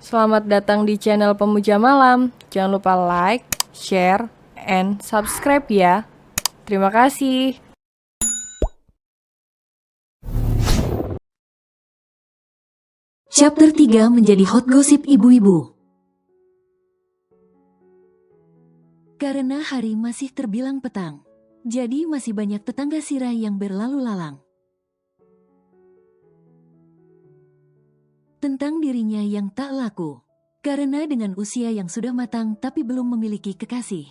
Selamat datang di channel Pemuja Malam. Jangan lupa like, share, and subscribe ya. Terima kasih. Chapter 3 menjadi hot gosip ibu-ibu. Karena hari masih terbilang petang, jadi masih banyak tetangga Sira yang berlalu lalang tentang dirinya yang tak laku, karena dengan usia yang sudah matang tapi belum memiliki kekasih.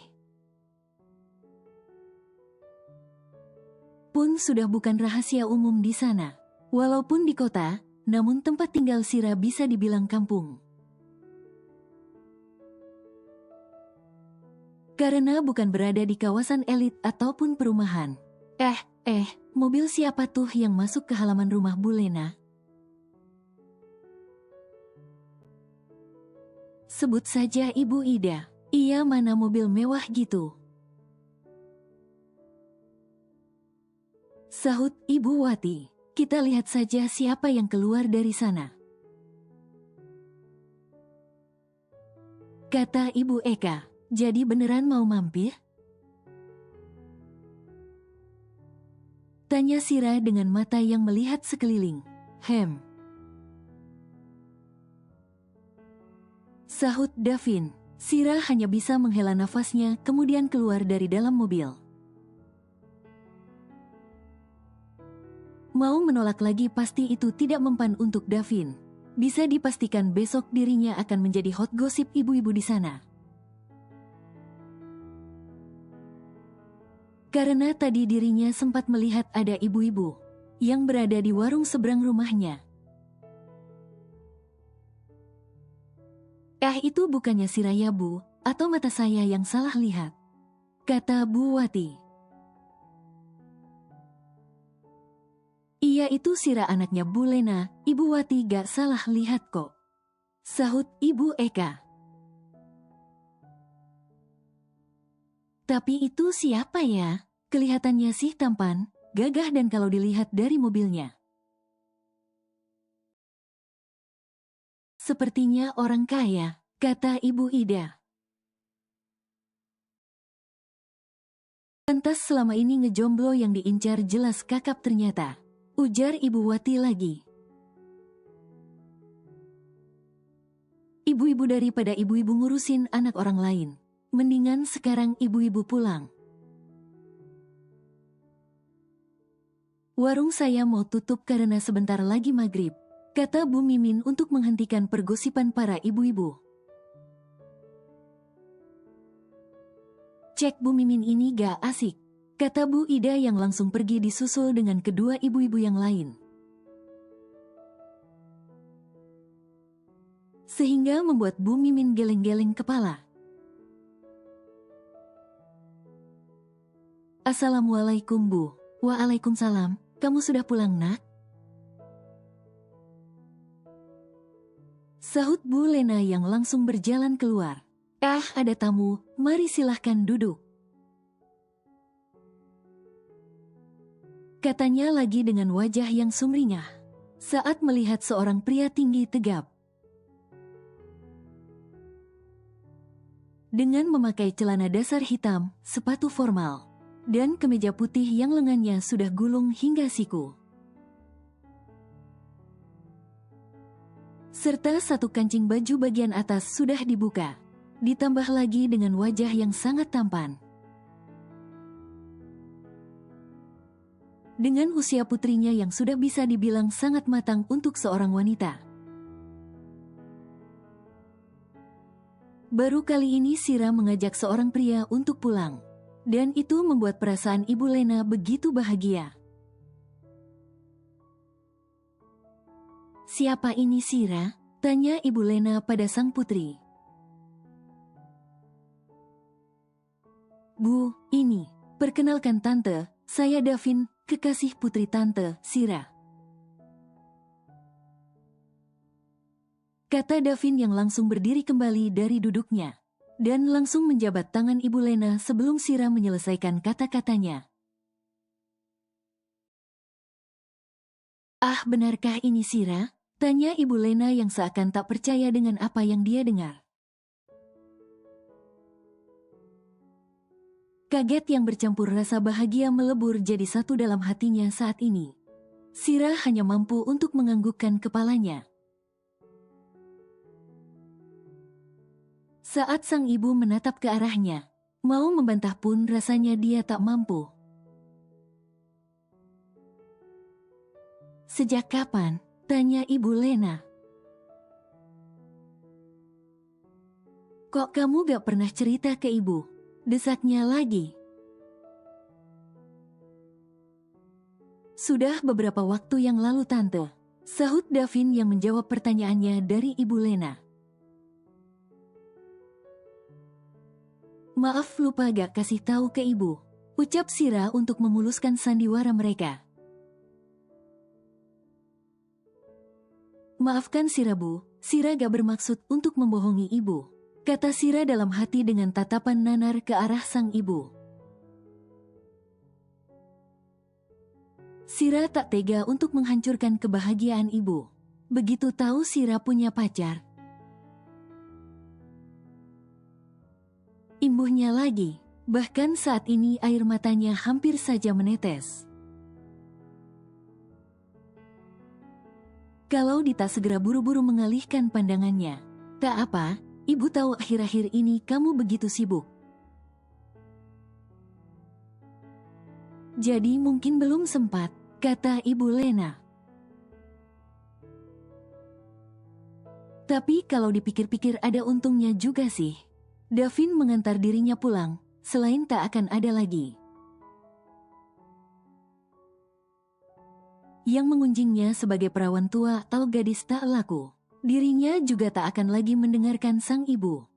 Pun sudah bukan rahasia umum di sana. Walaupun di kota, namun tempat tinggal Sira bisa dibilang kampung. Karena bukan berada di kawasan elit ataupun perumahan. Mobil siapa tuh yang masuk ke halaman rumah Bu Lena? Sebut saja Ibu Ida. Iya, mana mobil mewah gitu? Sahut Ibu Wati. Kita lihat saja siapa yang keluar dari sana, kata Ibu Eka. Jadi beneran mau mampir? Tanya Sira dengan mata yang melihat sekeliling. Sahut Davin. Sira hanya bisa menghela nafasnya kemudian keluar dari dalam mobil. Mau menolak lagi pasti itu tidak mempan untuk Davin. Bisa dipastikan besok dirinya akan menjadi hot gosip ibu-ibu di sana. Karena tadi dirinya sempat melihat ada ibu-ibu yang berada di warung seberang rumahnya. Itu bukannya Siraya Bu, atau mata saya yang salah lihat, kata Bu Wati. Iya, itu Sira anaknya Bu Lena. Ibu Wati gak salah lihat kok, sahut Ibu Eka. Tapi itu siapa ya? Kelihatannya sih tampan, gagah dan kalau dilihat dari mobilnya, sepertinya orang kaya, kata Ibu Ida. Pantas selama ini ngejomblo yang diincar jelas kakap ternyata, ujar Ibu Wati lagi. Ibu-ibu daripada ibu-ibu ngurusin anak orang lain, mendingan sekarang ibu-ibu pulang. Warung saya mau tutup karena sebentar lagi maghrib, kata Bu Mimin untuk menghentikan pergosipan para ibu-ibu. Cek Bu Mimin ini gak asik, kata Bu Ida yang langsung pergi disusul dengan kedua ibu-ibu yang lain. Sehingga membuat Bu Mimin geleng-geleng kepala. Assalamualaikum Bu. Waalaikumsalam, kamu sudah pulang nak? Sahut Bu Lena yang langsung berjalan keluar. Ada tamu, mari silahkan duduk, katanya lagi dengan wajah yang sumringah saat melihat seorang pria tinggi tegap dengan memakai celana dasar hitam, sepatu formal, dan kemeja putih yang lengannya sudah gulung hingga siku, serta satu kancing baju bagian atas sudah dibuka, ditambah lagi dengan wajah yang sangat tampan. Dengan usia putrinya yang sudah bisa dibilang sangat matang untuk seorang wanita. Baru kali ini Sira mengajak seorang pria untuk pulang, dan itu membuat perasaan Ibu Lena begitu bahagia. Siapa ini Sira? Tanya Ibu Lena pada sang putri. Bu, ini, perkenalkan Tante, saya Davin, kekasih putri Tante, Sira, kata Davin yang langsung berdiri kembali dari duduknya, dan langsung menjabat tangan Ibu Lena sebelum Sira menyelesaikan kata-katanya. Benarkah ini Sira? Tanya Ibu Lena yang seakan tak percaya dengan apa yang dia dengar. Kaget yang bercampur rasa bahagia melebur jadi satu dalam hatinya saat ini. Sira hanya mampu untuk menganggukkan kepalanya. Saat sang ibu menatap ke arahnya, mau membantah pun rasanya dia tak mampu. Sejak kapan? Tanya Ibu Lena. Kok kamu gak pernah cerita ke ibu? Desaknya lagi. Sudah beberapa waktu yang lalu tante, sahut Davin yang menjawab pertanyaannya dari Ibu Lena. Maaf lupa gak kasih tahu ke ibu, ucap Sira untuk memuluskan sandiwara mereka. Maafkan Sira Bu, Sira gak bermaksud untuk membohongi ibu, kata Sira dalam hati dengan tatapan nanar ke arah sang ibu. Sira tak tega untuk menghancurkan kebahagiaan ibu. Begitu tahu Sira punya pacar, imbuhnya lagi, bahkan saat ini air matanya hampir saja menetes. Kalau Dita segera buru-buru mengalihkan pandangannya. Tak apa, ibu tahu akhir-akhir ini kamu begitu sibuk. Jadi mungkin belum sempat, kata Ibu Lena. Tapi kalau dipikir-pikir ada untungnya juga sih. Davin mengantar dirinya pulang, selain tak akan ada lagi yang mengunjingnya sebagai perawan tua atau gadis tak laku. Dirinya juga tak akan lagi mendengarkan sang ibu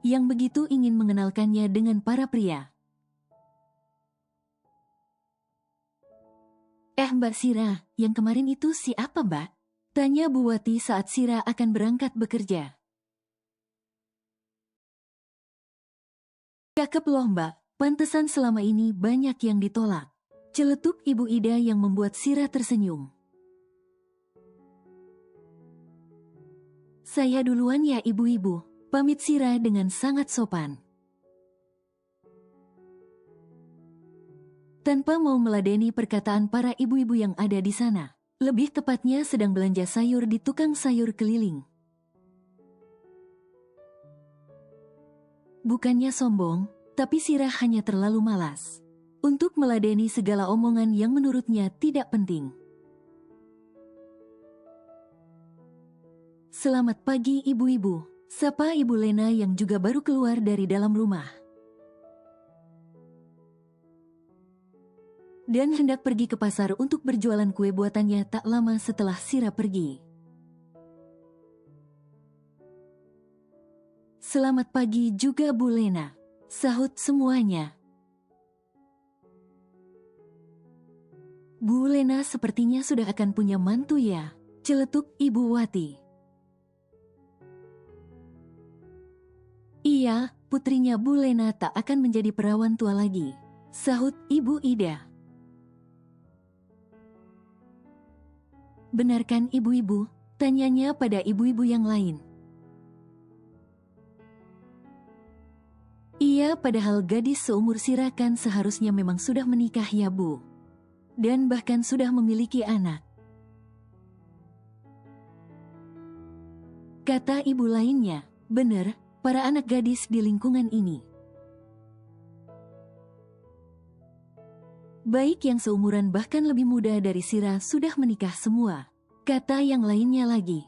yang begitu ingin mengenalkannya dengan para pria. Mbak Sira, yang kemarin itu siapa Mbak? Tanya Bu Wati saat Sira akan berangkat bekerja. Cakep loh Mbak, pantesan selama ini banyak yang ditolak. Celetuk Ibu Ida yang membuat Sira tersenyum. Saya duluan ya ibu-ibu, pamit Sira dengan sangat sopan. Tanpa mau meladeni perkataan para ibu-ibu yang ada di sana. Lebih tepatnya sedang belanja sayur di tukang sayur keliling. Bukannya sombong, tapi Sira hanya terlalu malas untuk meladeni segala omongan yang menurutnya tidak penting. Selamat pagi ibu-ibu, sapa Ibu Lena yang juga baru keluar dari dalam rumah. Dan hendak pergi ke pasar untuk berjualan kue buatannya tak lama setelah Sira pergi. Selamat pagi juga Bu Lena, sahut semuanya. Bu Lena sepertinya sudah akan punya mantu ya, celetuk Ibu Wati. Iya, putrinya Bu Lena tak akan menjadi perawan tua lagi, sahut Ibu Ida. Benarkan ibu-ibu? Tanyanya pada ibu-ibu yang lain. Iya, padahal gadis seumur Sira kan seharusnya memang sudah menikah ya Bu. Dan bahkan sudah memiliki anak. Kata ibu lainnya, benar, para anak gadis di lingkungan ini. Baik yang seumuran bahkan lebih muda dari Sira sudah menikah semua, kata yang lainnya lagi.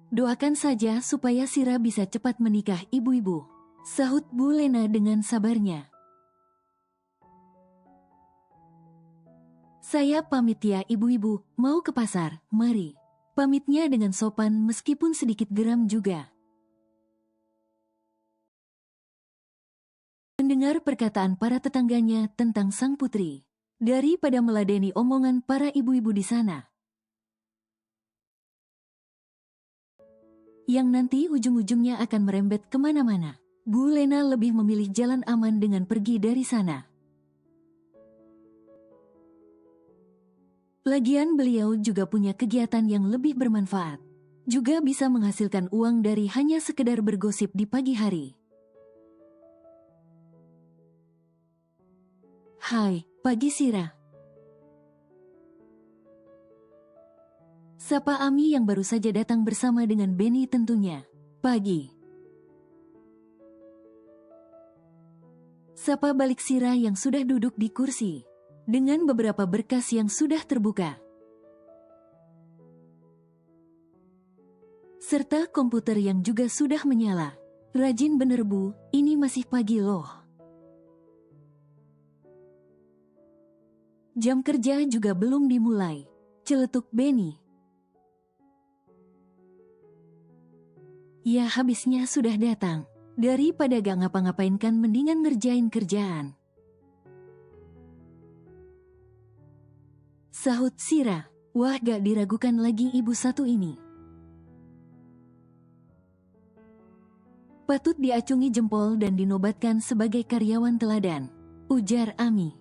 Doakan saja supaya Sira bisa cepat menikah ibu-ibu, sahut Bu Lena dengan sabarnya. Saya pamit ya ibu-ibu, mau ke pasar, mari. Pamitnya dengan sopan meskipun sedikit geram juga. Mendengar perkataan para tetangganya tentang sang putri, daripada meladeni omongan para ibu-ibu di sana, yang nanti ujung-ujungnya akan merembet kemana-mana, Bu Lena lebih memilih jalan aman dengan pergi dari sana. Lagian beliau juga punya kegiatan yang lebih bermanfaat. Juga bisa menghasilkan uang dari hanya sekedar bergosip di pagi hari. Hai, pagi Sira. Sapa Ami yang baru saja datang bersama dengan Benny tentunya. Pagi. Sapa balik Sira yang sudah duduk di kursi. Dengan beberapa berkas yang sudah terbuka. Serta komputer yang juga sudah menyala. Rajin bener Bu, ini masih pagi loh. Jam kerja juga belum dimulai. Celetuk Benny. Ya habisnya sudah datang. Daripada gak ngapa-ngapain kan mendingan ngerjain kerjaan. Sahut Sira. Wah gak diragukan lagi ibu satu ini. Patut diacungi jempol dan dinobatkan sebagai karyawan teladan. Ujar Ami.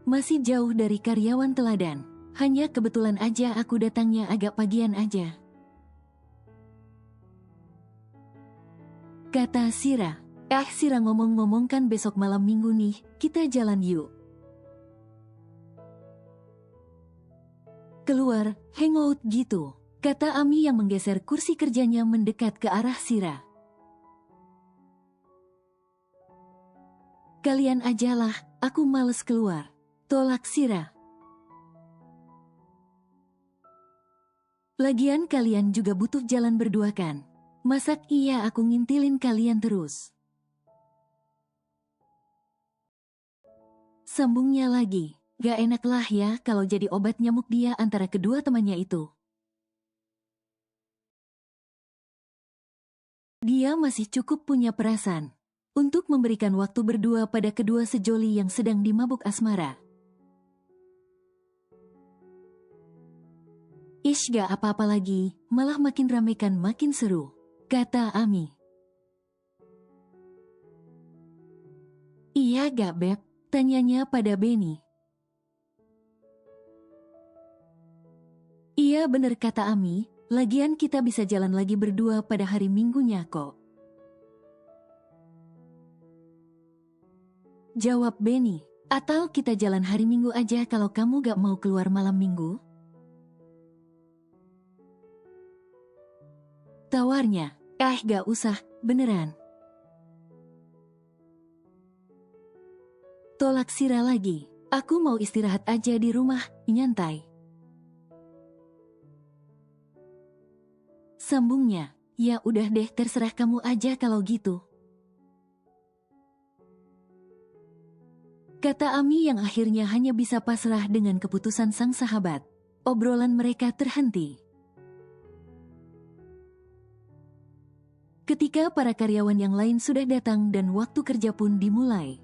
Masih jauh dari karyawan teladan. Hanya kebetulan aja aku datangnya agak pagian aja. Kata Sira. Sira ngomong-ngomong kan besok malam minggu nih, kita jalan yuk. Keluar, hangout gitu. Kata Ami yang menggeser kursi kerjanya mendekat ke arah Sira. Kalian ajalah, aku males keluar. Tolak Sira. Lagian kalian juga butuh jalan berdua kan? Masak iya aku ngintilin kalian terus. Sambungnya lagi, gak enak lah ya kalau jadi obat nyamuk dia antara kedua temannya itu. Dia masih cukup punya perasaan untuk memberikan waktu berdua pada kedua sejoli yang sedang dimabuk asmara. Ish gak apa-apa lagi, malah makin ramekan makin seru. Kata Ami. Iya gak Beb? Tanyanya pada Benny. Iya bener kata Ami, lagian kita bisa jalan lagi berdua pada hari Minggunya kok. Jawab Benny, atau kita jalan hari Minggu aja kalau kamu gak mau keluar malam Minggu? Tawarnya, gak usah, beneran. Tolak Sira lagi, aku mau istirahat aja di rumah, nyantai. Sambungnya, ya udah deh terserah kamu aja kalau gitu. Kata Ami yang akhirnya hanya bisa pasrah dengan keputusan sang sahabat. Obrolan mereka terhenti. Ketika para karyawan yang lain sudah datang dan waktu kerja pun dimulai.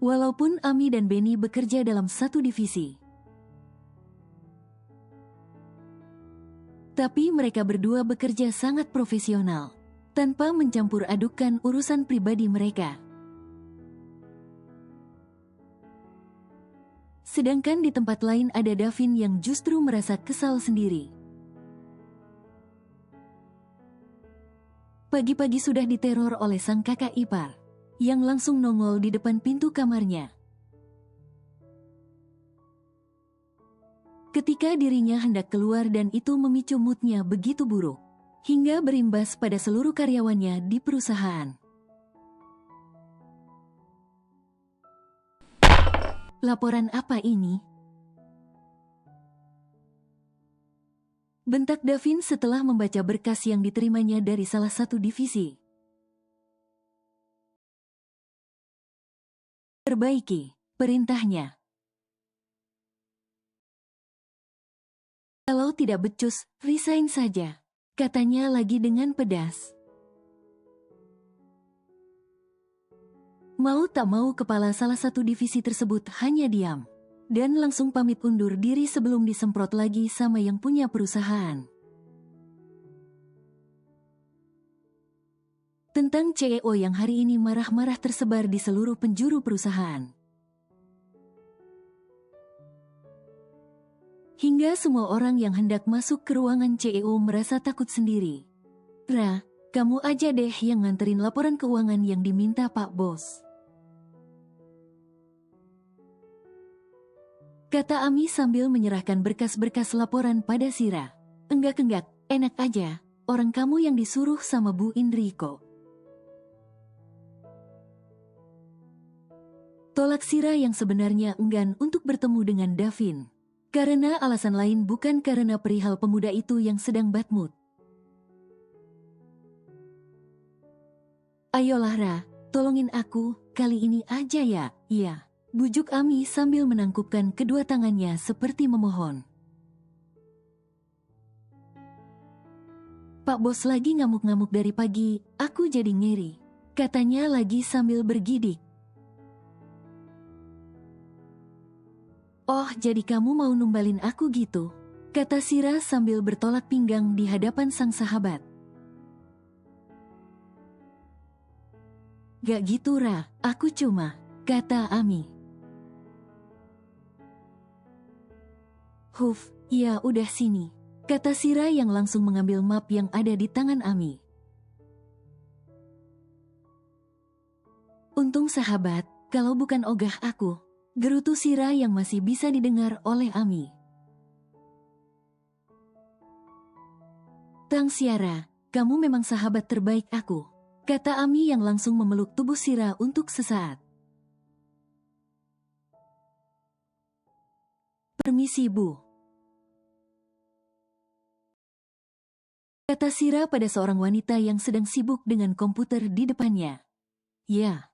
Walaupun Ami dan Benny bekerja dalam satu divisi. Tapi mereka berdua bekerja sangat profesional. Tanpa mencampur adukan urusan pribadi mereka. Sedangkan di tempat lain ada Davin yang justru merasa kesal sendiri. Pagi-pagi sudah diteror oleh sang kakak ipar, yang langsung nongol di depan pintu kamarnya. Ketika dirinya hendak keluar dan itu memicu moodnya begitu buruk, hingga berimbas pada seluruh karyawannya di perusahaan. Laporan apa ini? Bentak Davin setelah membaca berkas yang diterimanya dari salah satu divisi. Perbaiki, perintahnya. Kalau tidak becus, resign saja, katanya lagi dengan pedas. Mau tak mau kepala salah satu divisi tersebut hanya diam. Dan langsung pamit undur diri sebelum disemprot lagi sama yang punya perusahaan. Tentang CEO yang hari ini marah-marah tersebar di seluruh penjuru perusahaan. Hingga semua orang yang hendak masuk ke ruangan CEO merasa takut sendiri. Ra, kamu aja deh yang nganterin laporan keuangan yang diminta Pak Bos. Kata Ami sambil menyerahkan berkas-berkas laporan pada Sira. Enggak, enak aja, orang kamu yang disuruh sama Bu Indri kok. Tolak Sira yang sebenarnya enggan untuk bertemu dengan Davin. Karena alasan lain bukan karena perihal pemuda itu yang sedang bad mood. Ayolah Ra, tolongin aku, kali ini aja ya, iya. Bujuk Ami sambil menangkupkan kedua tangannya seperti memohon. Pak Bos lagi ngamuk-ngamuk dari pagi, aku jadi ngeri. Katanya lagi sambil bergidik. Oh, jadi kamu mau numbalin aku gitu? Kata Sira sambil bertolak pinggang di hadapan sang sahabat. Gak gitu Ra, aku cuma, kata Ami. Huf, ya udah sini, kata Sira yang langsung mengambil map yang ada di tangan Ami. Untung sahabat, kalau bukan ogah aku, gerutu Sira yang masih bisa didengar oleh Ami. Tang Siara, kamu memang sahabat terbaik aku, kata Ami yang langsung memeluk tubuh Sira untuk sesaat. Permisi Bu. Kata Sira pada seorang wanita yang sedang sibuk dengan komputer di depannya. Ya.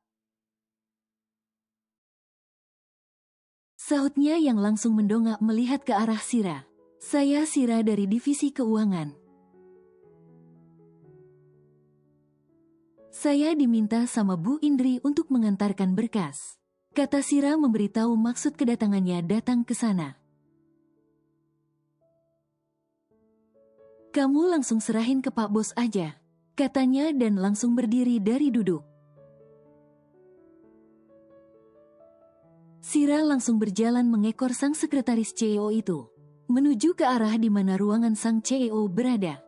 Sahutnya yang langsung mendongak melihat ke arah Sira. Saya Sira dari Divisi Keuangan. Saya diminta sama Bu Indri untuk mengantarkan berkas. Kata Sira memberitahu maksud kedatangannya datang ke sana. Kamu langsung serahin ke Pak Bos aja, katanya dan langsung berdiri dari duduk. Sira langsung berjalan mengekor sang sekretaris CEO itu, menuju ke arah di mana ruangan sang CEO berada.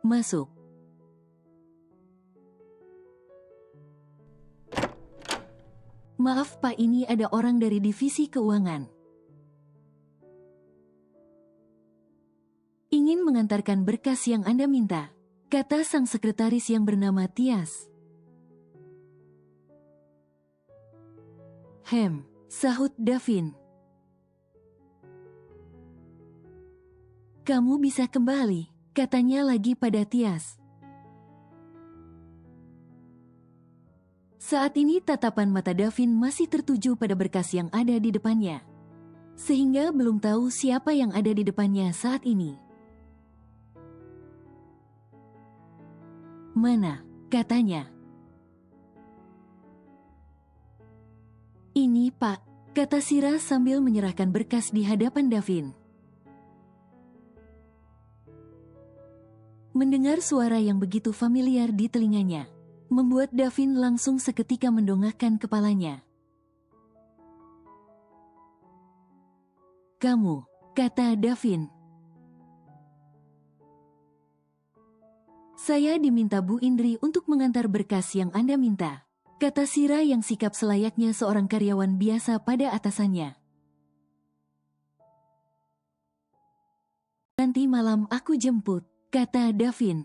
Masuk. Maaf Pak, ini ada orang dari Divisi Keuangan. Ingin mengantarkan berkas yang Anda minta, kata sang sekretaris yang bernama Tias. Sahut Davin. Kamu bisa kembali, katanya lagi pada Tias. Saat ini tatapan mata Davin masih tertuju pada berkas yang ada di depannya, sehingga belum tahu siapa yang ada di depannya saat ini. Mana? Katanya. Ini Pak, kata Sira sambil menyerahkan berkas di hadapan Davin. Mendengar suara yang begitu familiar di telinganya, membuat Davin langsung seketika mendongakkan kepalanya. Kamu, kata Davin. Saya diminta Bu Indri untuk mengantar berkas yang Anda minta, kata Sira yang sikap selayaknya seorang karyawan biasa pada atasannya. Nanti malam aku jemput, kata Davin.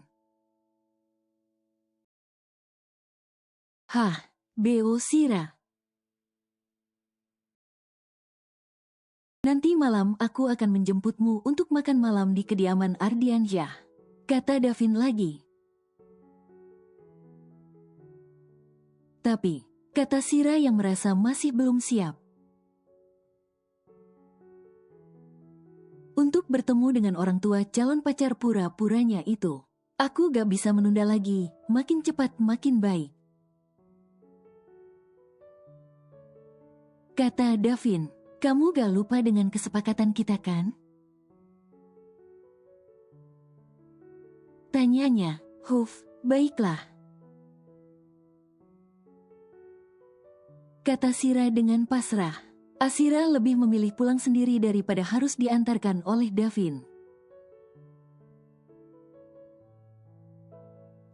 Hah, Beo Sira. Nanti malam aku akan menjemputmu untuk makan malam di kediaman Ardiansyah, kata Davin lagi. Tapi, kata Sira yang merasa masih belum siap. Untuk bertemu dengan orang tua calon pacar pura-puranya itu, aku gak bisa menunda lagi, makin cepat makin baik. Kata Davin, kamu gak lupa dengan kesepakatan kita kan? Tanyanya, baiklah. kata Sira dengan pasrah. Asira lebih memilih pulang sendiri daripada harus diantarkan oleh Davin.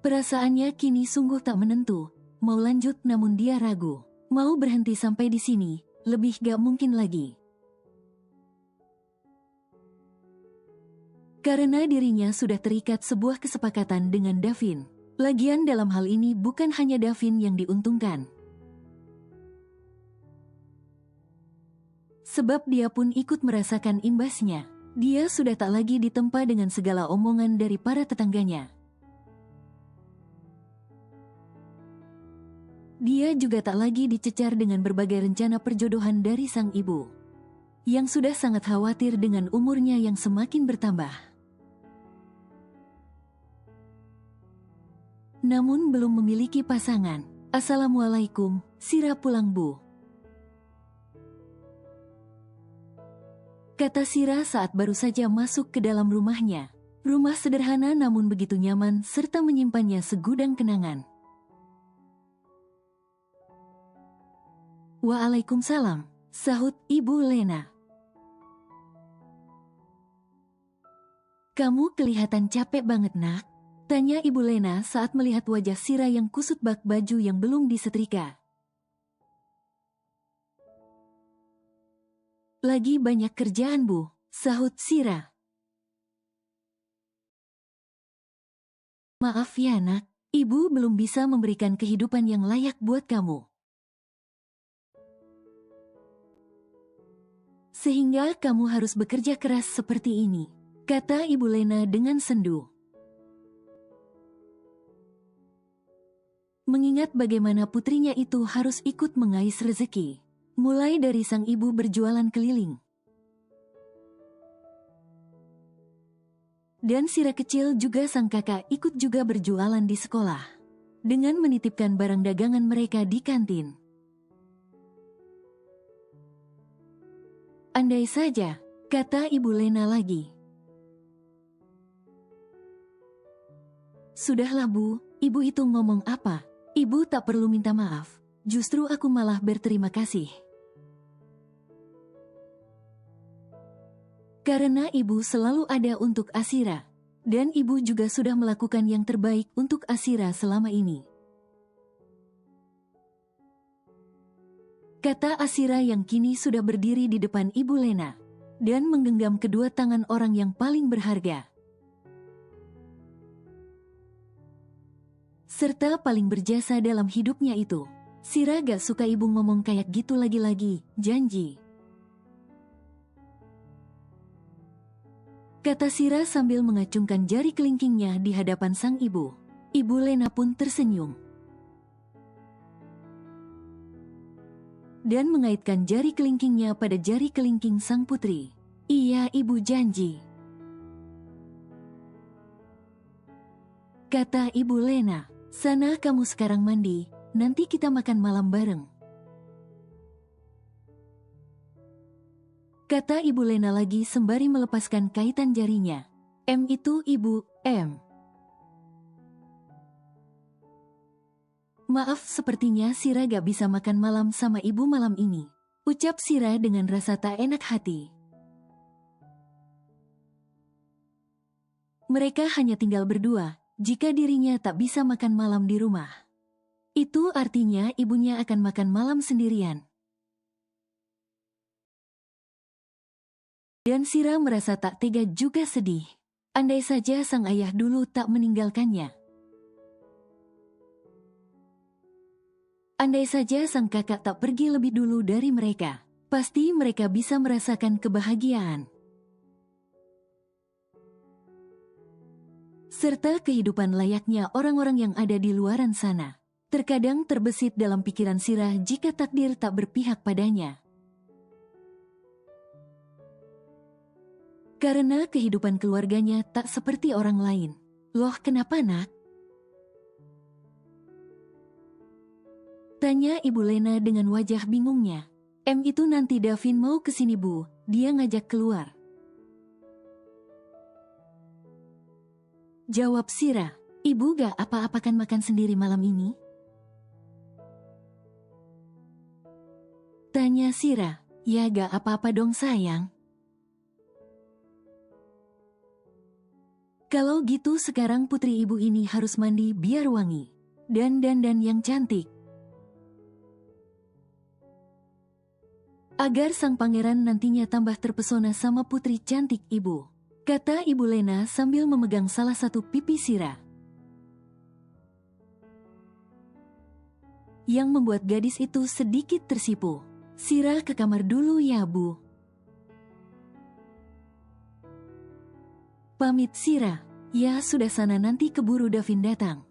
Perasaannya kini sungguh tak menentu. Mau lanjut namun dia ragu. Mau berhenti sampai di sini, lebih gak mungkin lagi. Karena dirinya sudah terikat sebuah kesepakatan dengan Davin. Lagian dalam hal ini bukan hanya Davin yang diuntungkan. Sebab dia pun ikut merasakan imbasnya. Dia sudah tak lagi ditempa dengan segala omongan dari para tetangganya. Dia juga tak lagi dicecar dengan berbagai rencana perjodohan dari sang ibu, yang sudah sangat khawatir dengan umurnya yang semakin bertambah. Namun belum memiliki pasangan. Assalamualaikum, Sira pulang bu. Kata Sira saat baru saja masuk ke dalam rumahnya. Rumah sederhana namun begitu nyaman serta menyimpannya segudang kenangan. Waalaikumsalam, sahut Ibu Lena. Kamu kelihatan capek banget nak, tanya Ibu Lena saat melihat wajah Sira yang kusut bak baju yang belum disetrika. Lagi banyak kerjaan bu, sahut Sira. Maaf ya nak, ibu belum bisa memberikan kehidupan yang layak buat kamu. Sehingga kamu harus bekerja keras seperti ini, kata Ibu Lena dengan sendu. Mengingat bagaimana putrinya itu harus ikut mengais rezeki. Mulai dari sang ibu berjualan keliling. Dan Sira kecil juga sang kakak ikut juga berjualan di sekolah. Dengan menitipkan barang dagangan mereka di kantin. Andai saja, kata Ibu Lena lagi. Sudahlah bu, ibu itu ngomong apa? Ibu tak perlu minta maaf. Justru aku malah berterima kasih. Karena ibu selalu ada untuk Asira. Dan ibu juga sudah melakukan yang terbaik untuk Asira selama ini. Kata Asira yang kini sudah berdiri di depan Ibu Lena. Dan menggenggam kedua tangan orang yang paling berharga. Serta paling berjasa dalam hidupnya itu. Sira gak suka ibu ngomong kayak gitu lagi-lagi, janji. Kata Sira sambil mengacungkan jari kelingkingnya di hadapan sang ibu. Ibu Lena pun tersenyum. Dan mengaitkan jari kelingkingnya pada jari kelingking sang putri. Iya ibu janji. Kata Ibu Lena, sana kamu sekarang mandi, nanti kita makan malam bareng. Kata Ibu Lena lagi sembari melepaskan kaitan jarinya. Itu Ibu, Maaf sepertinya Sira gak bisa makan malam sama ibu malam ini. Ucap Sira dengan rasa tak enak hati. Mereka hanya tinggal berdua, jika dirinya tak bisa makan malam di rumah. Itu artinya ibunya akan makan malam sendirian. Dan Sira merasa tak tega juga sedih. Andai saja sang ayah dulu tak meninggalkannya. Andai saja sang kakak tak pergi lebih dulu dari mereka. Pasti mereka bisa merasakan kebahagiaan. Serta kehidupan layaknya orang-orang yang ada di luaran sana. Terkadang terbesit dalam pikiran Sira jika takdir tak berpihak padanya. Karena kehidupan keluarganya tak seperti orang lain. Loh kenapa nak? Tanya Ibu Lena dengan wajah bingungnya. Itu nanti Davin mau kesini bu, dia ngajak keluar. Jawab Sira, ibu gak apa-apakan makan sendiri malam ini? Sira. Ya gak apa-apa dong sayang. Kalau gitu sekarang putri ibu ini harus mandi biar wangi. Dan dandan yang cantik. Agar sang pangeran nantinya tambah terpesona sama putri cantik ibu. Kata Ibu Lena sambil memegang salah satu pipi Sira. Yang membuat gadis itu sedikit tersipu. Sira ke kamar dulu ya Bu. Pamit Sira. Ya sudah sana nanti keburu Davin datang.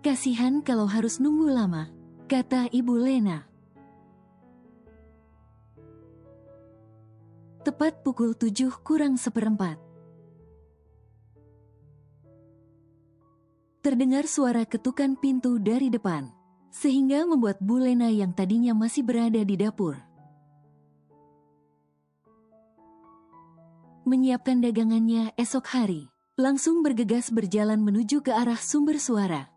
Kasihan kalau harus nunggu lama. Kata Ibu Lena. Tepat pukul 7:04. Terdengar suara ketukan pintu dari depan, sehingga membuat Bu Lena yang tadinya masih berada di dapur menyiapkan dagangannya esok hari, langsung bergegas berjalan menuju ke arah sumber suara.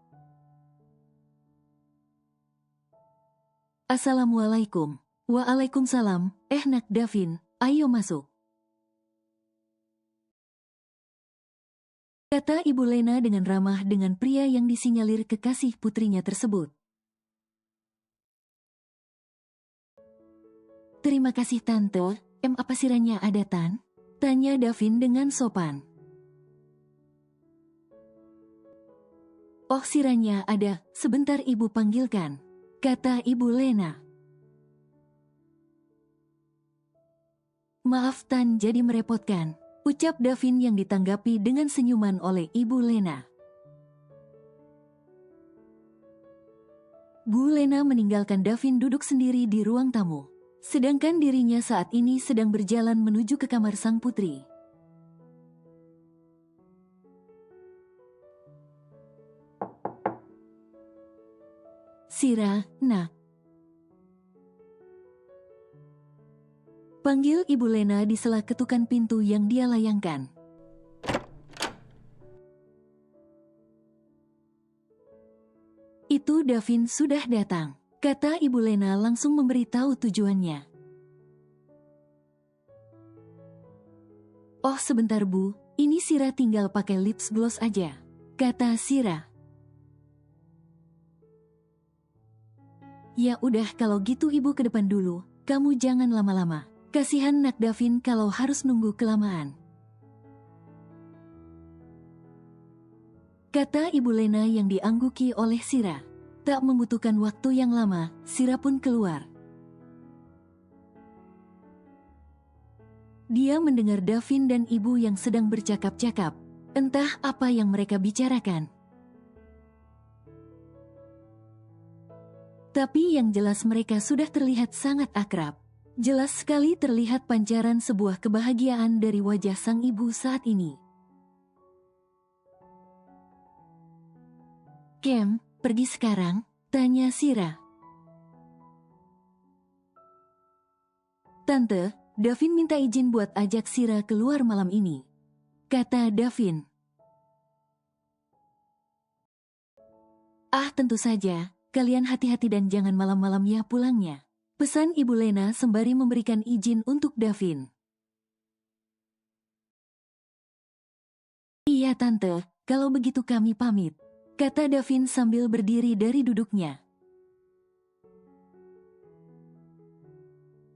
Assalamualaikum. Waalaikumsalam. Nak Davin, ayo masuk. Kata Ibu Lena dengan ramah dengan pria yang disinyalir kekasih putrinya tersebut. Terima kasih Tante, apa siranya ada Tan? Tanya Davin dengan sopan. Oh siranya ada, sebentar ibu panggilkan. Kata Ibu Lena. Maaf Tan jadi merepotkan. Ucap Davin yang ditanggapi dengan senyuman oleh Ibu Lena. Bu Lena meninggalkan Davin duduk sendiri di ruang tamu. Sedangkan dirinya saat ini sedang berjalan menuju ke kamar sang putri. Sira, nak. Panggil Ibu Lena di sela ketukan pintu yang dia layangkan. Itu Davin sudah datang, kata Ibu Lena langsung memberitahu tujuannya. Oh sebentar Bu, ini Sira tinggal pakai lips gloss aja, kata Sira. Ya udah kalau gitu Ibu ke depan dulu, kamu jangan lama-lama. Kasihan nak Davin kalau harus nunggu kelamaan. Kata Ibu Lena yang diangguki oleh Sira. Tak membutuhkan waktu yang lama, Sira pun keluar. Dia mendengar Davin dan ibu yang sedang bercakap-cakap. Entah apa yang mereka bicarakan. Tapi yang jelas mereka sudah terlihat sangat akrab. Jelas sekali terlihat pancaran sebuah kebahagiaan dari wajah sang ibu saat ini. Kem, pergi sekarang? Tanya Sira. Tante, Davin minta izin buat ajak Sira keluar malam ini. Kata Davin. Ah tentu saja, kalian hati-hati dan jangan malam-malam ya pulangnya. Pesan Ibu Lena sembari memberikan izin untuk Davin. Iya Tante, kalau begitu kami pamit. Kata Davin sambil berdiri dari duduknya.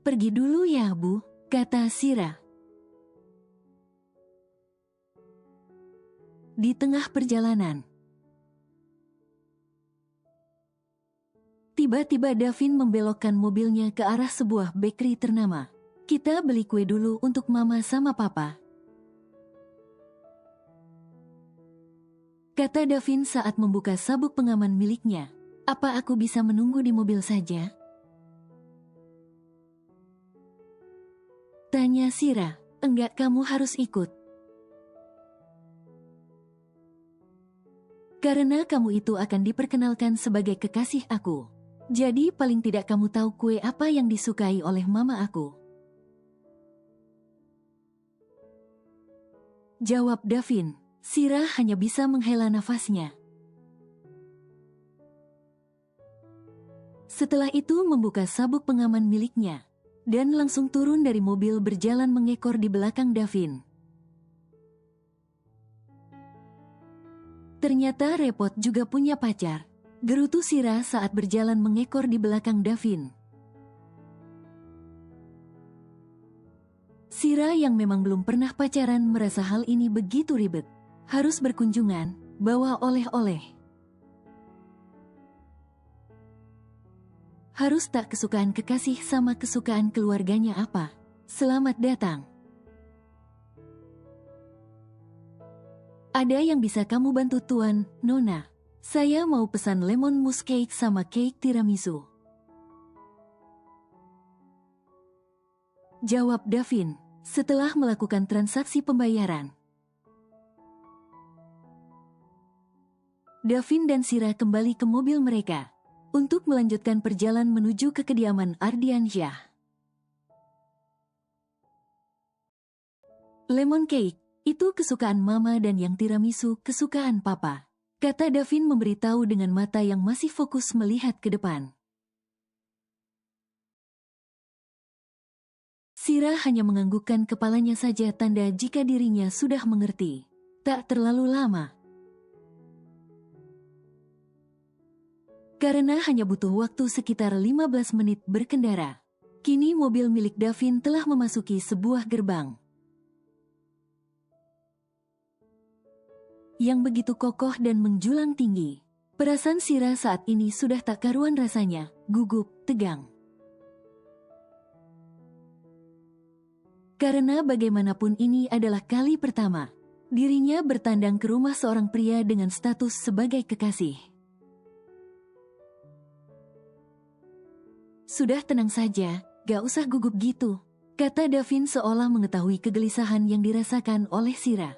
Pergi dulu ya Bu, kata Sira. Di tengah perjalanan. Tiba-tiba Davin membelokkan mobilnya ke arah sebuah bakery ternama. Kita beli kue dulu untuk Mama sama Papa. Kata Davin saat membuka sabuk pengaman miliknya. Apa aku bisa menunggu di mobil saja? Tanya Sira. Enggak, kamu harus ikut. Karena kamu itu akan diperkenalkan sebagai kekasih aku. Jadi paling tidak kamu tahu kue apa yang disukai oleh mama aku. Jawab Davin. Sira hanya bisa menghela nafasnya. Setelah itu membuka sabuk pengaman miliknya, dan langsung turun dari mobil berjalan mengekor di belakang Davin. Ternyata repot juga punya pacar, gerutu Sira saat berjalan mengekor di belakang Davin. Sira yang memang belum pernah pacaran merasa hal ini begitu ribet. Harus berkunjungan, bawa oleh-oleh. Harus tak kesukaan kekasih sama kesukaan keluarganya apa. Selamat datang. Ada yang bisa kamu bantu Tuan, Nona? Saya mau pesan lemon mousse cake sama cake tiramisu. Jawab Davin, setelah melakukan transaksi pembayaran. Davin dan Sira kembali ke mobil mereka untuk melanjutkan perjalanan menuju ke kediaman Ardiansyah. Lemon cake, itu kesukaan Mama dan yang tiramisu kesukaan Papa, kata Davin memberitahu dengan mata yang masih fokus melihat ke depan. Sira hanya menganggukkan kepalanya saja tanda jika dirinya sudah mengerti. Tak terlalu lama. Karena hanya butuh waktu sekitar 15 menit berkendara. Kini mobil milik Davin telah memasuki sebuah gerbang yang begitu kokoh dan menjulang tinggi. Perasaan Sira saat ini sudah tak karuan rasanya, gugup, tegang. Karena bagaimanapun ini adalah kali pertama dirinya bertandang ke rumah seorang pria dengan status sebagai kekasih. Sudah tenang saja, gak usah gugup gitu, kata Davin seolah mengetahui kegelisahan yang dirasakan oleh Sira.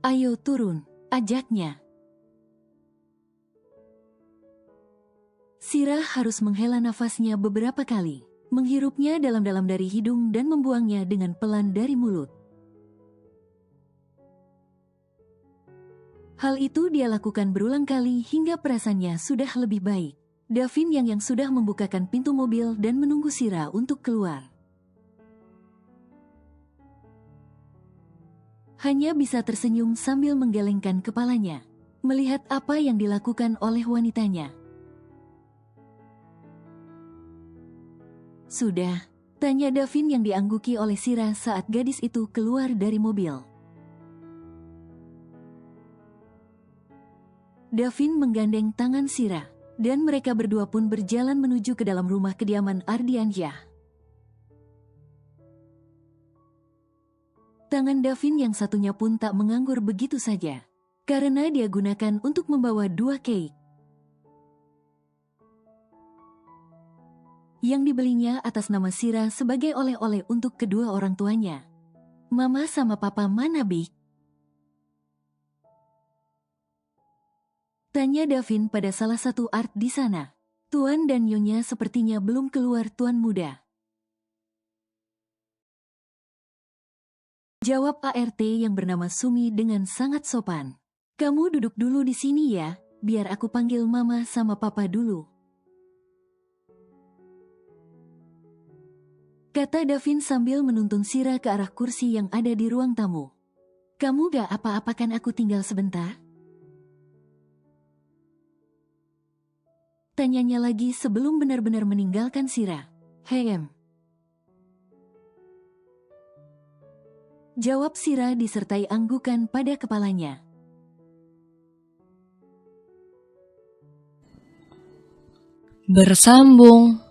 Ayo turun, ajaknya. Sira harus menghela nafasnya beberapa kali, menghirupnya dalam-dalam dari hidung dan membuangnya dengan pelan dari mulut. Hal itu dia lakukan berulang kali hingga perasaannya sudah lebih baik. Davin yang sudah membukakan pintu mobil dan menunggu Sira untuk keluar. Hanya bisa tersenyum sambil menggelengkan kepalanya, melihat apa yang dilakukan oleh wanitanya. Sudah, tanya Davin yang diangguki oleh Sira saat gadis itu keluar dari mobil. Davin menggandeng tangan Sira, dan mereka berdua pun berjalan menuju ke dalam rumah kediaman Ardiansyah. Tangan Davin yang satunya pun tak menganggur begitu saja, karena dia gunakan untuk membawa 2 cake yang dibelinya atas nama Sira sebagai oleh-oleh untuk kedua orang tuanya. Mama sama Papa mana, Bik? Tanya Davin pada salah satu art di sana. Tuan dan Nyonya sepertinya belum keluar, Tuan Muda. Jawab ART yang bernama Sumi dengan sangat sopan. Kamu duduk dulu di sini ya, biar aku panggil Mama sama Papa dulu. Kata Davin sambil menuntun Sira ke arah kursi yang ada di ruang tamu. Kamu gak apa-apakan aku tinggal sebentar? Tanyanya lagi sebelum benar-benar meninggalkan Sira. Jawab Sira disertai anggukan pada kepalanya. Bersambung.